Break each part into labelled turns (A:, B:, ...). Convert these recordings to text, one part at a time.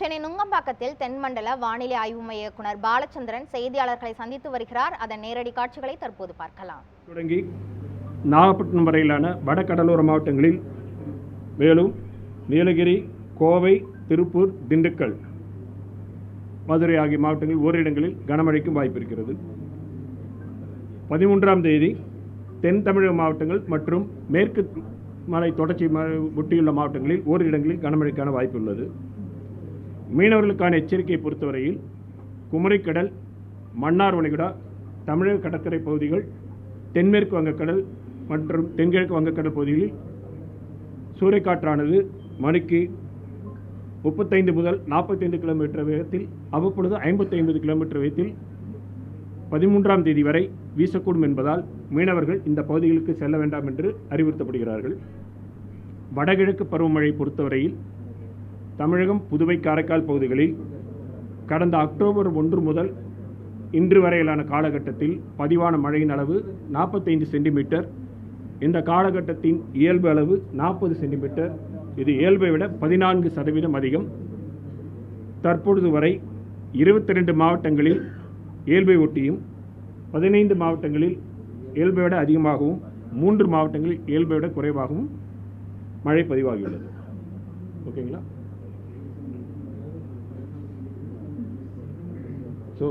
A: சென்னை நுங்கம்பாக்கத்தில் தென்மண்டல வானிலை ஆய்வு மைய இயக்குனர் பாலச்சந்திரன் செய்தியாளர்களை சந்தித்து வருகிறார். அதன் நேரடி காட்சிகளை தற்போது பார்க்கலாம்.
B: தொடங்கி நாகப்பட்டினம் வரையிலான வடகடலோர மாவட்டங்களில் மேலும் நீலகிரி, கோவை, திருப்பூர், திண்டுக்கல், மதுரை ஆகிய மாவட்டங்களில் ஓரிடங்களில் கனமழைக்கும் வாய்ப்பு இருக்கிறது. 13ஆம் தேதி தென் தமிழக மாவட்டங்கள் மற்றும் மேற்கு மலை தொடர்ச்சி ஒட்டியுள்ள மாவட்டங்களில் ஓரிடங்களில் கனமழைக்கான வாய்ப்பு உள்ளது. மீனவர்களுக்கான எச்சரிக்கையை பொறுத்தவரையில் குமரிக்கடல், மன்னார் வளைகுடா, தமிழக கடற்கரை பகுதிகள், தென்மேற்கு வங்கக்கடல் மற்றும் தென்கிழக்கு வங்கக்கடல் பகுதிகளில் சூறைக்காற்றானது மணிக்கு 35 முதல் 45 கிலோமீட்டர் வேகத்தில், அவ்வப்பொழுது 55 கிலோமீட்டர் வேகத்தில் 13ஆம் தேதி வரை வீசக்கூடும் என்பதால் மீனவர்கள் இந்த பகுதிகளுக்கு செல்ல வேண்டாம் என்று அறிவுறுத்தப்படுகிறார்கள். வடகிழக்கு பருவமழை பொறுத்தவரையில் தமிழகம், புதுவை, காரைக்கால் பகுதிகளில் கடந்த அக்டோபர் 1 முதல் இன்று வரையிலான காலகட்டத்தில் பதிவான மழையின் அளவு 45 சென்டிமீட்டர். இந்த காலகட்டத்தின் இயல்பு அளவு 40 சென்டிமீட்டர். இது இயல்பை விட 14% அதிகம். தற்பொழுது வரை 22 மாவட்டங்களில் இயல்பை ஒட்டியும், 15 மாவட்டங்களில் இயல்பை விட அதிகமாகவும், 3 மாவட்டங்களில் இயல்பை விட குறைவாகவும் மழை பதிவாகியுள்ளது. ஓகேங்களா? ஸோ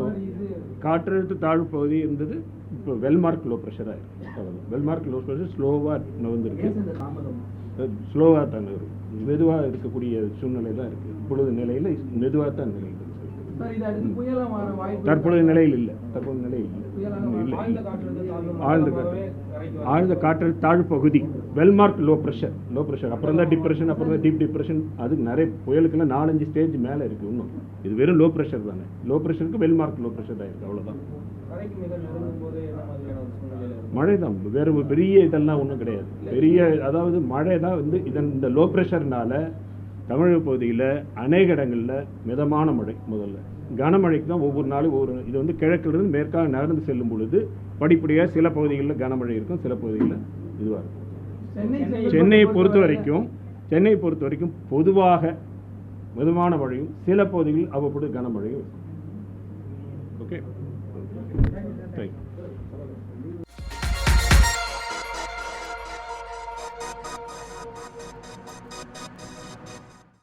B: காற்றழுத்த தாழ்வு பகுதி இருந்தது, இப்போ வெல்மார்க் லோ ப்ரெஷராக இருக்குது. வெல்மார்க் லோ ப்ரெஷர் ஸ்லோவாக நகர்ந்துருக்கு. ஸ்லோவாக தான் நகரும், மெதுவாக இருக்கக்கூடிய சூழ்நிலை தான் இருக்குது. இப்பொழுது நிலையில் மெதுவாக தான் நிலையில் இருக்குது. தற்பொழுது நிலையில் இல்லை. ஆழ்ந்த காற்றழுத்த தாழ்வு பகுதி வெல்மார்க் லோ ப்ரெஷர் அப்புறம் தான் டிப்ரெஷன், அப்புறம் தான் டீப் டிப்ரெஷன். அது நிறைய புயலுக்குலாம் 4-5 ஸ்டேஜ் மேலே இருக்குது. இன்னும் இது வெறும் லோ ப்ரெஷர் தானே. லோ ப்ரெஷருக்கு வெல்மார்க் லோ ப்ரெஷர் தான் இருக்குது. அவ்வளோதான். மழை தான், வேறு பெரிய இதெல்லாம் ஒன்றும் கிடையாது. அதாவது மழை தான் இந்த லோ ப்ரெஷர்னால தமிழக பகுதியில் அநேக இடங்களில் மிதமான மழை, முதல்ல கனமழைக்கு தான் ஒவ்வொரு நாளும் இது கிழக்கிலிருந்து மேற்காக நகர்ந்து செல்லும் பொழுது படிப்படியாக சில பகுதிகளில் கனமழை இருக்கும், சில பகுதிகளில் இதுவாக இருக்கும். சென்னையை பொறுத்த வரைக்கும் பொதுவாக மிதமான மழையும், சில பகுதிகளில் அவ்வப்பொழுது கனமழையும் இருக்கும். Okay, thank you.